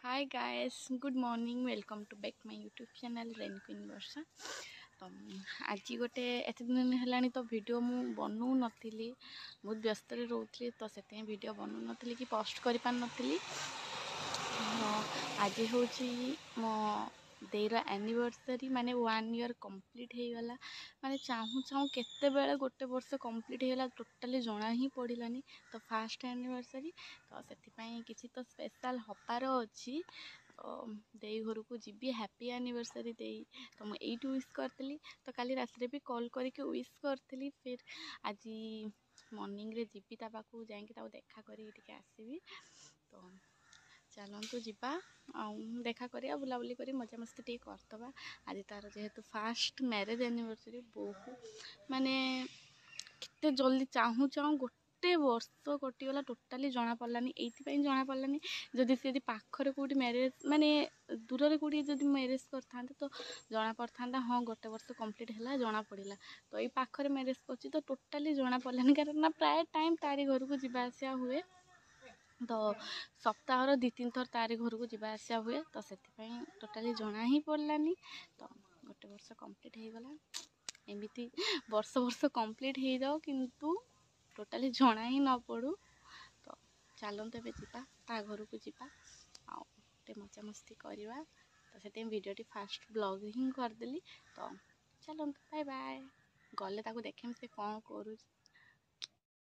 Hi guys, good morning. Welcome to back my YouTube channel rain queen Varsha. तो आज गोटे एत दिन है तो वीडियो मु बनू नथिली, बहुत व्यस्त रोली तो से वीडियो बनू नथिली कि पोस्ट कर पार नथिली। आज हूँ मो देर एनिवर्सरी माने 1 ईयर कंप्लीट हो गला। माने चाहूँ चाहूँ केते बेले गोटे वर्ष कंप्लीट हो गला टोटाली जना ही पड़ानी। तो फास्ट एनिवर्सरी तो से किसी तो स्पेशल हबार अच्छी। देई घर को जीवी हैप्पी एनिवर्सरी देई तो मुझे ये विश करी। तो काली रात भी कॉल करके विश करी। फिर आज मॉर्निंग रे जीवी ता पाखु जाइए देखा करी आसबि। तो चलतु जीवा देखा करिया बुलाबुली करी मजा मस्ती टे करदबा। आज तार जेहेतु फास्ट मैरेज एनिवर्सरी बहुत माने केते जल्दी चाहूँ चाहूँ गोटे वर्ष कटिगला टोटाली जना पड़लानी। ये जना पड़लानी जदि सी पाखरे कौटी मैरेज माने दूर कौटी जदि मैरेज करता तो जना पड़ता हाँ गोटे वर्ष कंप्लीट है जना पड़ा। तो ये पाखरे मैरेज कर तो टोटाली जना पड़लानी कारण प्राय टाइम तारी घर को जावा आसा हुए। तो सप्ताह 2-3 थर तारी घर को जावा आसा हुए तो से टोटाली जना ही पड़लानी। तो गोटे वर्ष कंप्लीट हो गला। एमती वर्ष वर्ष कंप्लीट हो जाओ किंतु टोटाली जना ही न पड़ू। तो चलते ए जा ता घर को जावा आटे मजा मस्ती करवा। तो से वीडियो फास्ट ब्लॉग ही करदेली। तो चलते बाय बाय गले ताको देखें से कौन करू।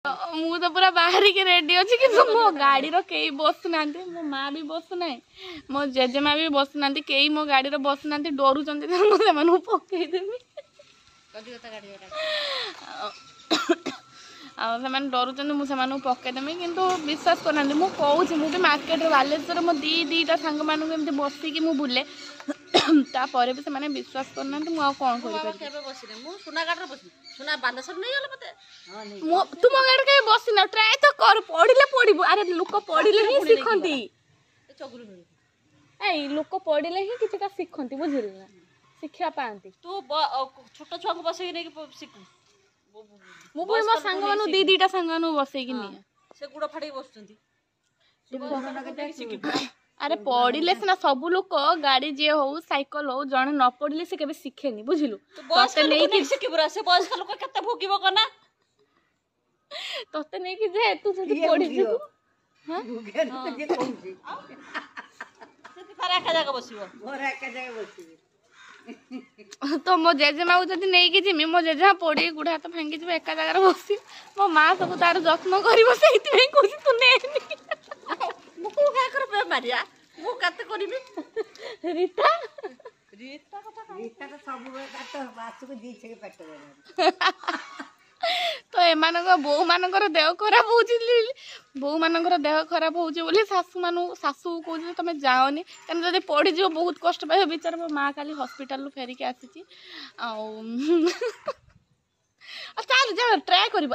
मु तो पूरा बाहर के रेडी अच्छी कि मो गाड़ी कई बसुना मो माँ भी बसुना मो जेजेमा भी बसुना कई मो गाड़ी बसुना डरुंच से पकईदेवी डरुंच मुझे पकईदेमी किंतु विश्वास करना मुझे मुझे मार्केट बालेश्वर मो दीटा सांग मान बसिकी मु बुले तापर भी से विश्वास करना मुझे कौन तुम गाड़ी कहीं बसिना ट्राए तो कर पढ़ले पढ़ू। अरे लोक पढ़ले ही शिखती ए लोक पढ़ले ही किसी शिखती बुझे ना शिक्षा पाती। तू छोट छुआ को बसई नहीं शिखु मुझे मो सांग मान दीटा सांग बसईकि से गुड़ फाड़ी बसुंती। अरे पढ़ले सीना सब लोक गाड़ी जी हो साइकिल हो जड़े न पढ़ले से केबे शिखेनी बुझिलु। नहीं शिखिबुरा से बयस्क लोक केते भोगिबो कना तते नहीं कि जे तू जदी पढ़ी जिबु हां से तारा का जगह बसिबो मोरा का जगह बसिबो। तो मो जेजेमा जदि नहीं कि जिमी मो जेजेमा पड़ी गुड़ा हाथ भांगी जीव एका जगार बसी मो माँ सब तार जत्न करिवो सेइति कहूँ तू नेनी मुको का कर मारिया मु कते करिबी रीता रीता तो सब काट बासु को दी छके पेट देना। तो एमानक बो मानकर देह खराब होउछि बो मानकर देह खराब होउछि बोली सासू कहउछि तमे जाओनी कारण जदि पड़ी जिवो बहुत कष्ट पाइबो। बिचार मो माँ काली हॉस्पिटल फेरी के आसीछि चल जा ट्राए करबो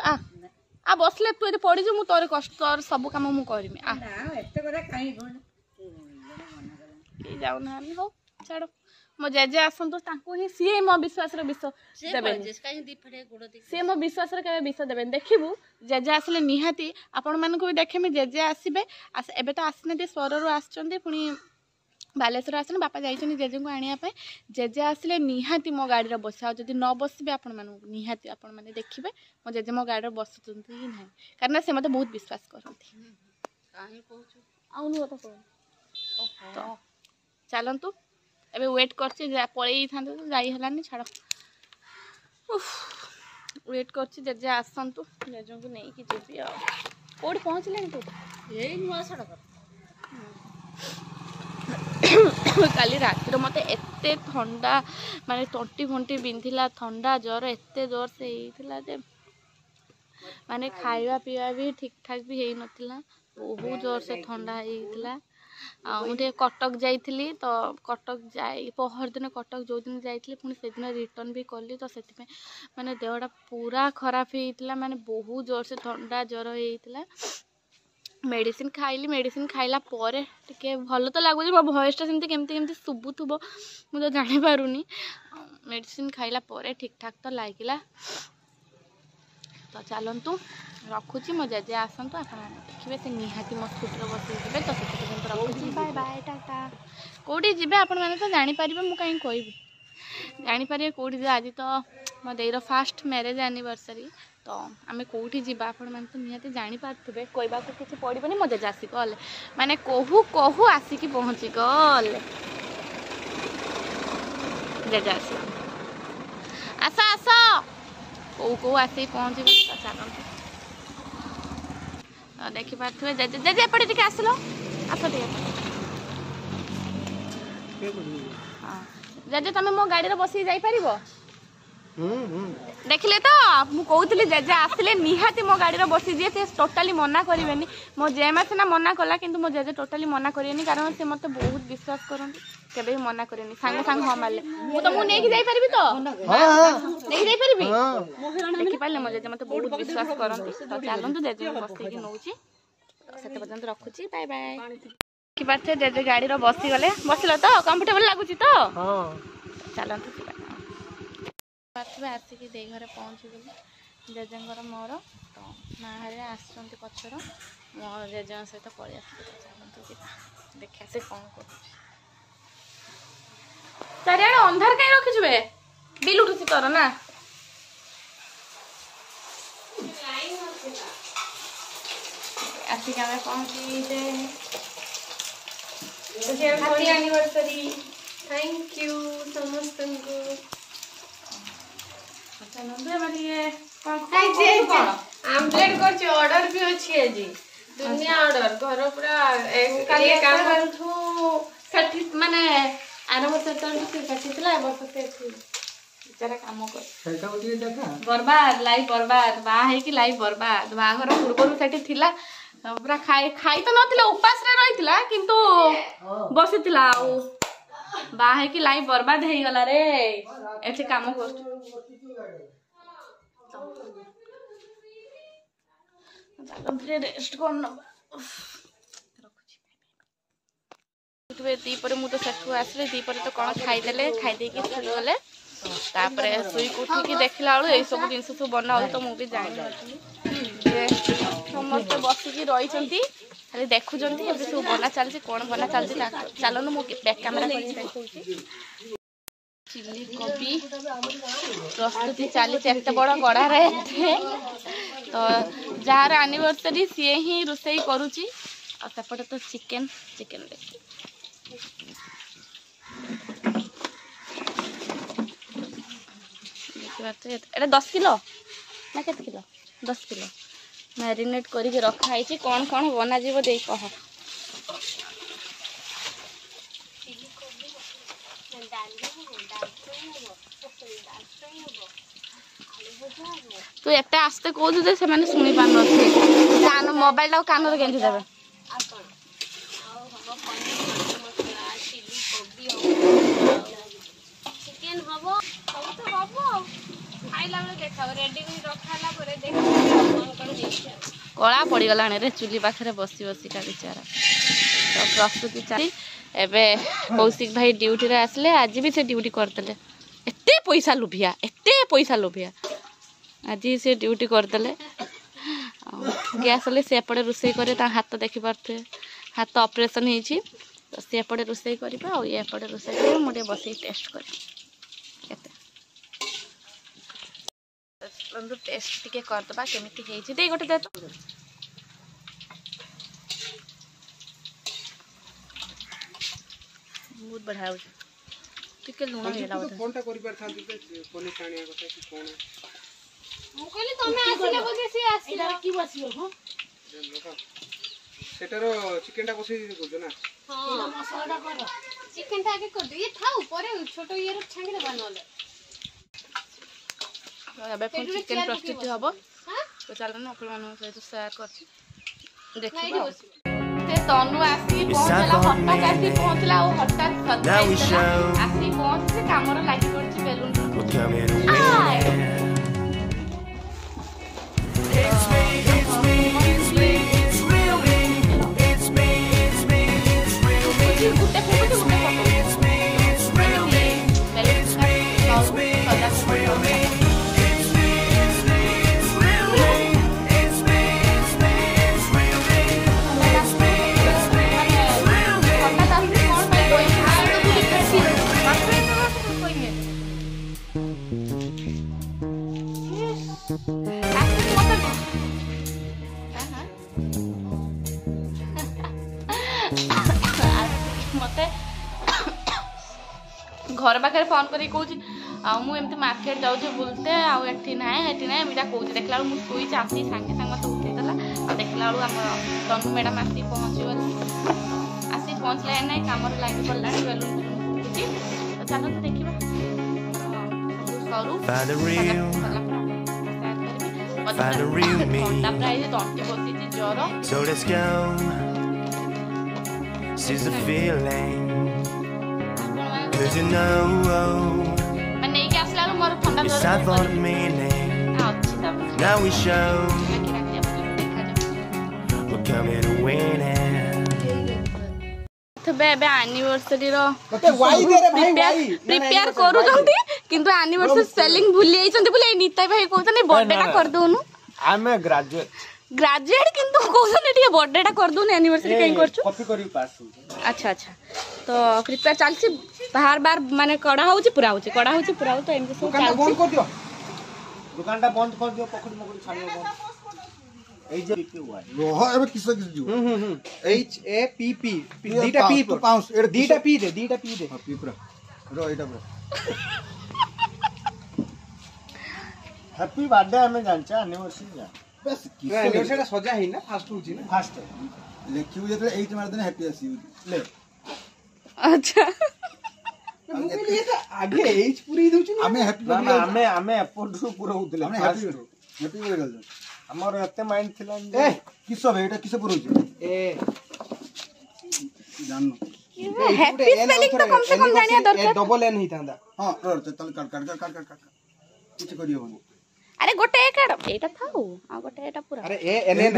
आ बसले तू ये पड़ी मु तोर कष्ट तोर सब काम मु करमी आ ना एते करे काई कोन के जाउ ना हो छाड़ मो जेजे आसंतो तांको ही सी मो विश्वास रे विश्व देबे सी मो विश्वास रे के विश्व देबे। देखिबू जेजे आसले निहाती आपण मानको भी देखेमी जेजे आसीबे एबे तो आसने स्वर रो आछचंदी पुनी बालेश्वर आसन बापा जाइछनी जेजे को आनिया पे जेजे आसले निहाती मो गाड़ी रे बसा जदी न बसबे आपण मानको निहाती आपण माने देखिबे मो जेजे मो गाड़ी रे बसुचंती ही नाही कारण से मते बहुत विश्वास करंती काहे कहू आउनु तो तो चलंतु एबे वेट करछि पळेई थांते तो जाई हलानी छाड़ वेट करछि जेजे आसंतु जेजे को नहीं कि जेबी आ कोड पहुंचले तू एई नुआ सड़क काली रात मत एते ठंडा माने तंटी फंटी बिंधिला ठंडा ज्वर एते जोर से होइथिला जे माने खाइबा पीवा भी ठीक ठाक भी हेई नथिला बहुत जोर से ठंडा होइथिला। मुझे कटक जाइली तो कटक जाए पहर दिन कटक जो दिन जाइली पुणी से दिन रिटर्न भी कली तो से माने देहटा पूरा खराब होइथिला माने बहुत जोर से ठंडा ज्वर होइथिला। मेडिसिन खाइली मेडिसिन खाइला परे टिके भल तो लगुच मो भॉइसटा सेमती केमती केमती शुभुथुबो मु तो जानि पारुनी। मेडिसिन खाइला परे ठीक ठाक तो लागिला। तो तो चलतु रखुची मो जेजे आसतु आप देखिए से निहाती मो स्कूटर बस जी तो से रखुची बाय बाय टाटा कौटी जी आपण मैंने तो जापर मुझे कहीं कहबी जापर कौटी आज तो मो देर फास्ट मैरेज एनिवर्सरी तो आम कौटी जी आपण मैंने तो निहाती जापारे कहवा किसी पड़ोनी मो जेजे आसिक गले माने कहू कहू आसिक पहुँची गले जेजे आस आस आस कौ कौ आस पहुँचे चलते देखिपे जेजे जेजे एपटे टे आसल आस टे हाँ जेजे तुम मो गाड़ी बस जापर देखिले तो मु कहूली जेजे आसिले निहाती मो गाड़ी बसी दिए से टोटाली मना करेनि मो जेमा सीना मना कला कि मो जेजे टोटाली मना करेनि कारण से मत बहुत विश्वास करते केबे भी मना करेनि सांगे सांग हाँ मारे मु तो मु नहीं जाई परबी तो नहीं जाई परबी देखि पाले मो जेजे मत बहुत विश्वास करते तो चलंतु जेजे बसई कि नउची सेते पर्यंत रखुची बाय बाय कि बात जेजे गाड़ी रो बसी गले बसिलो तो कंफर्टेबल लागुची तो हां चलंतु पार्थे आसिक दे घरे पहुँची गली जेजेंर मोर तो माँ आसुँच पचर मो जेजे सहित पलि चलते देखा से कौन कर चारिआडे अंधार कहीं रखिजुबे बिल उठुची तोर ना आसिक आम पहुँची हैप्पी एनिवर्सरी थैंक यू समस्त आमलेट करछि ऑर्डर भी अछि आजी दुनिया ऑर्डर घर पूरा काली काम करथु सठी माने आरंभ सेटल सठी तला वर्ष से बेचारा काम कर सेटा ओटी देखा बर्बाद लाइफ बर्बाद बा है कि लाइफ बर्बाद बाघर पूर्व सेठी थिला पूरा खाई खाई तो नथिला उपास रे रहितला किंतु बसितला बा है कि लाइफ बर्बाद हे गला रे एठी काम कर रेस्ट करना दीपर मुझे सेठू आसले दीपर तो कौन खाईदे खाईदे शुई गले शुई उठिकी देखला बेलू यही सब जिन सब बना तो मुझे जानी समस्त बसिकी रही खाली देखुं सब बना चलती कौन बना चलती चलन मु बैक कैमेरा चिल्ली कोबी प्रस्तुति चली एत बड़ गढ़ार तो जार एनिवर्सरी सी ही रोसई करुची सेपटे तो चिकेन चिकेन देखिए 10 किलो ना केत किलो 10 किलो मैरिनेट करके रखाई कौन कौन बना जीव दे कह तू एत आस्ते कहू जे से शुणी पार न मोबाइल कान गेंदी देवे कला पड़गला रे चुली पाखे बसी बसिका बेचारा तो प्रस्तुति चली एवं कौशिक भाई ड्यूटी रे आसले आज भी से ड्यूटी करते एते पैसा लोभिया आज से ड्यूटी करदे गैस ले से एपटे रोसई करे हाथ देखी पारे हाथ ऑपरेशन होती तो सी एपटे रोसई करवा और ये एपटे रोसई कर मुझे बस टेस्ट कर टेस्ट टिके करदबा केमिति हेछि दे गोटे दे तो बहुत बढ़िया हो टिके लुण हेला बोले कोनटा करि परथांती कोनी कानिया गोटे कि कोन मु कहली तमे आसिले बगे से आसिला की बसियो हो सेटारो चिकनटा बसई दे ना हां मसालाटा कर चिकनटा आगे कर दे ये था ऊपर छोटो ये रो छांगी दे बनले अब चिकेन प्रस्तुति हम तो चलो ना अपन मान सहित शेयर कर देखिए तनु आसी पहुंचला हटात आसी पहुंचला और हटात सरप्राइज आसी पहुंच से कामर लागि पड़छि बेलून मत घर पाखे फोन कर कौच मुझे मार्केट जाऊँ बुलते आठी ना एटी ना एटा कौच देखला मुझे शुई आसी सागे सागे मत उठेदेला देखला आम तनु मैडम आसी पहुँचीगला आसी पहुँचला ना कम लगे पड़ा बेलून फुटुची तो चलो तो देखा थंडा प्राय तंटी बसी ज्वर So let's go. Seize the feeling. Cause you know नहीं के आसला मोर ठंडा it's ज्वर time for the meaning. Now we show we're coming to win it. तो बेबे एनिवर्सरी रो मते वाई दे रे भाई वाई प्रिपेयर करू जंती किंतु एनिवर्सरी स्पेलिंग भूली जाइछंती बोले नीता भाई कहतनी बर्थडे टा कर दोनु I'm a graduate. ग्रेजुएट किंतु कहतनी ठीक बर्थडे टा कर दोनु एनिवर्सरी कहीं करछु कॉपी करी पास अच्छा अच्छा तो प्रिपेयर चलछि बाहर बार माने कड़ा होउछि पूरा होउछि कड़ा होउछि पूरा हो तो एमजे सब दुकान चलछि बंद कर दियो दुकानटा बंद कर दियो पकड़ी मकड़ी छानियो बंद एई जे पी वाई रोह एबे किस जो एच ए पी पी दीटा पी तो पाउस एड दीटा पी दे पी पूरा रो एटा पूरा हैप्पी बर्थडे हमें जानचा एनिवर्सरी जा बस किस एनिवर्सरी सजा ही ना फास्ट होची ना फास्ट लेखिउ जेते 8 मार देने हैप्पी आसी ले अच्छा मुझे लिए तो आगे एज पूरी दउची ना हमें हैप्पी ना हमें एपोर्ट रो पूरा होतले हमें हैप्पी हो गल हमर एते माइंड थिला ए किस बे एटा किस पुरो ए जान हैप्पी स्पेलिंग तो कम से कम जानिया दरकार डबल एन हितांदा हां रो चल काट कुछ करियो बन अरे गोटे एक एटा थाउ आ गोटे एटा पूरा अरे ए एन एन ए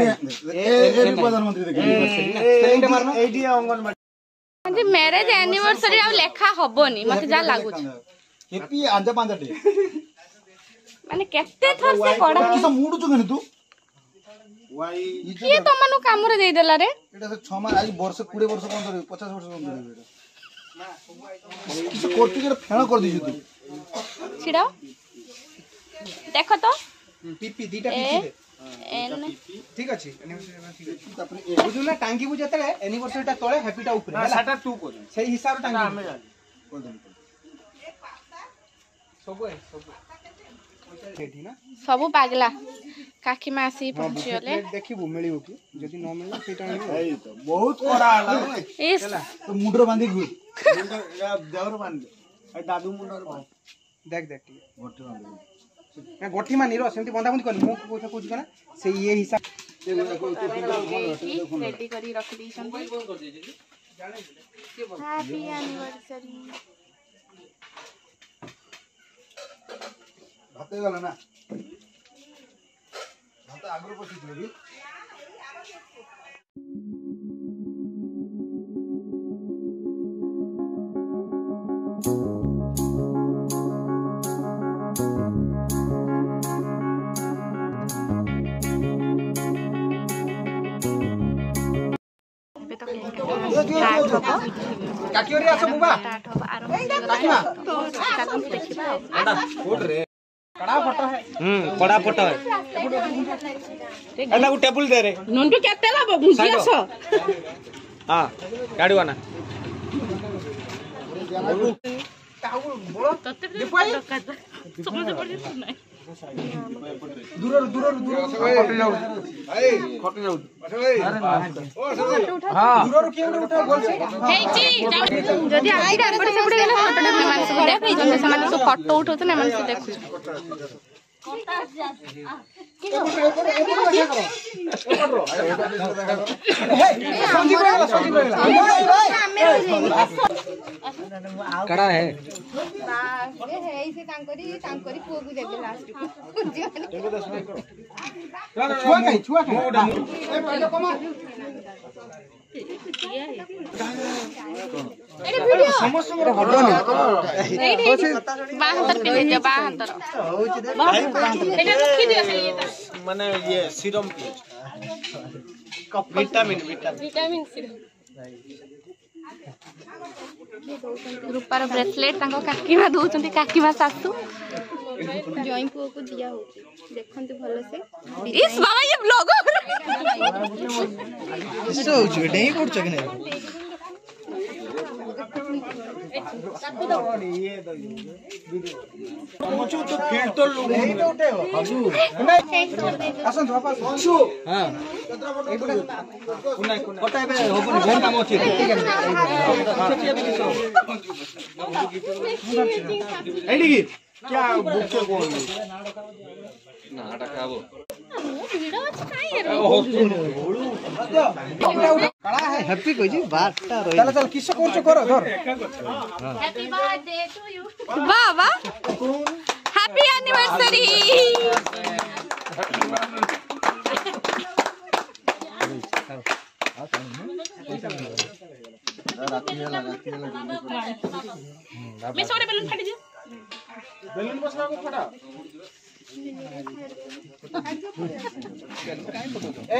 प्रधानमंत्री देखे स्पेलिंग मारना एडी अंगनवाड़ी जी मैरिज एनिवर्सरी आ लेखा हबोनी मते जा लागु हैप्पी आंजा पांजा डे माने केते थर से कड़ा किस मूड छु गने तू वाई किए तो मनु काम रे देई देला रे एटा से 6 मास आज वर्ष 20 वर्ष कोन 50 वर्ष कोन एटा कोटी के फेण कर दी तू छिड़ा देखो तो पीपी दीटा पीपी दे एन ठीक अछि एनिवर्सरी ठीक अछि तापर ए बुझु ना टांगी बुझ जतले एनिवर्सरी टा तळे हैप्पी टा ऊपर हला साटा तू कर सेही हिसाब टांगी हमें कर दम सब ठीक ना सब पागला काकी मासी पहुंची गले देखिबु मिलियो कि जदी न मिलला सेटा एई तो बहुत कड़ा हला इस तो मुंडर बांधी गु मुंडर देवर बांध ए दादू मुंडर बांध देख देख ठीक गोटी बांध मैं गोठी मानी रो सेंती बंदा बंदी करनी मो कोथा कोच कना से ये हिसाब रेडी करी रख दी सन हैप्पी एनिवर्सरी भात गला ना भात आगरो पसी देबी काकी रे आसो बुबा काकीमा देखिबा कोड रे कड़ा फोटो है कड़ा फोटो है एला वो टेबल दे रे नंदू केते लाबो बुझी आसो हां गाड़ीवा ना तते दरकार समझ पड़ नै दूर खट जाऊ ए खट जाऊ हां दूर के उठा बोल से हेची जदी आइडा पड़े से पड़े गेला फोटो मान सब देखै जने समान सब फोटो उठौत ने मान सब देखु कड़ा है छुआ समस्त माने ये सीरम विटामिन सीरम रूपार ब्रेसलेट काकीमा दौरान काकीमा सासू जॉइन पुओ को दिया होची देखंतु भलो से इस बाबा ये ब्लॉगर किसो होची डेही करछ कि नै हैप्पी कहि जी बारटा रही चल चल किस कोच करो धर हैप्पी बर्थडे टू यू वाह वाह हैप्पी एनिवर्सरी मैं सोरे बैलून फाड़ी दियो बैलून बसला को फटा ए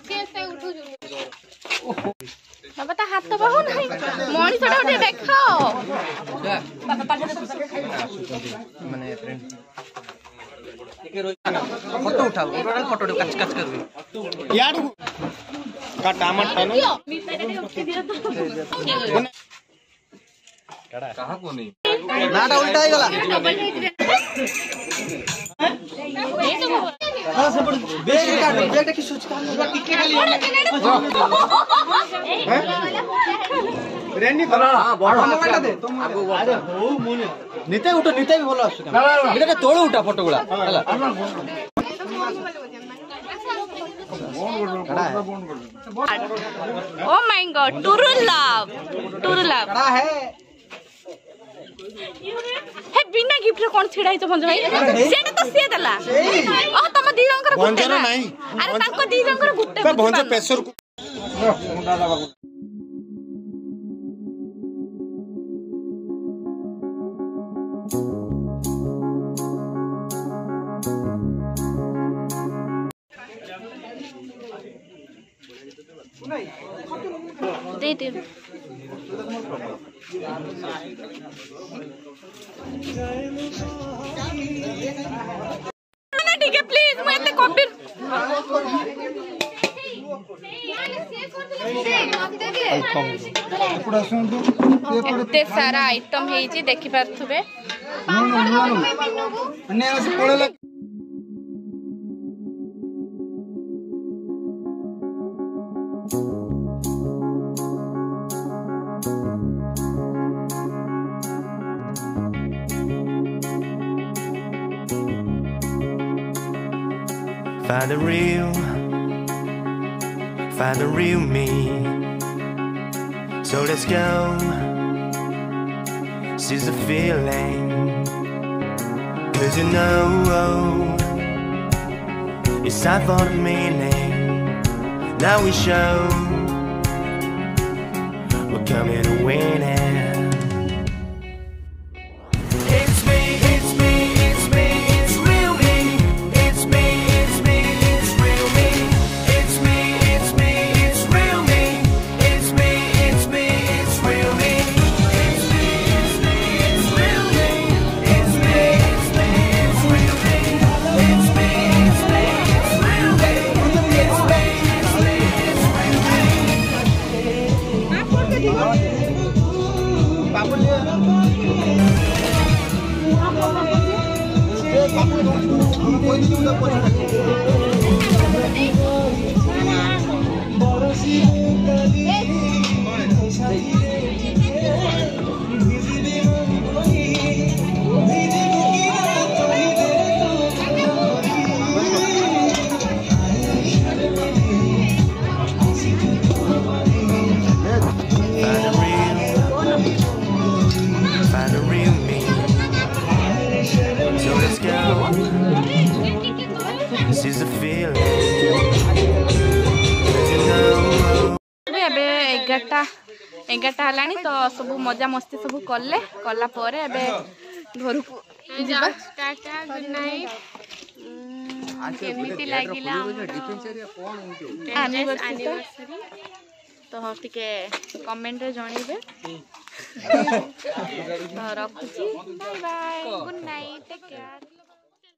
कैसे उठू बाबा ता हाथ तो बहु नहीं मणि छोटा उठे देखो माने फ्रेंड फोटो उठाओ टोटल फोटो कच कच कर यार का टमाटर ना कहां को नहीं नाटा उल्टा ही गला हां सब बेग काट बेग की सोच का टिके खाली हैं रेनी हां मोबाइल दे तुम अरे हो मुने निते उठो निते भी बोलो आसु इधर तोड़ उठा फोटो गुला हला ओ माय गॉड टुरु लव कड़ा है हे बिना गिफ्ट रे कोन छिड़ाई तो भंज भाई सेटा तो से देला ओ तम दी जंकर गुटे ना अरे ताको दी जंकर गुटे भंज प्रेशर को दादा बाबू दे दे ना ठीक है प्लीज मैं इतने कॉपी एते सारा आइटम हेची देखि पारथुबे Find the real me. So let's go. Seize the feeling. 'Cause you know it's time for the meaning. Now we show we're coming to win it. It's me, it's me, it's me, it's real me. It's me, it's me, it's real me. It's me, it's me, it's real me. It's me, it's me, it's real me. It's me, it's me, it's real me. It's me, it's me, it's real me. It's me, it's me, it's real me. It's me, it's me, it's real Find the real me. So let's go. This is the feeling. एबे 11टा हलानी तो सब मजा मस्ती सब कले कला परे एबे घर को जाओ टाटा गुड नाइट केमिति लागिला एनिवर्सरी तो टिके कमेंट रे जणीबे तो रखुची bye bye good night take care.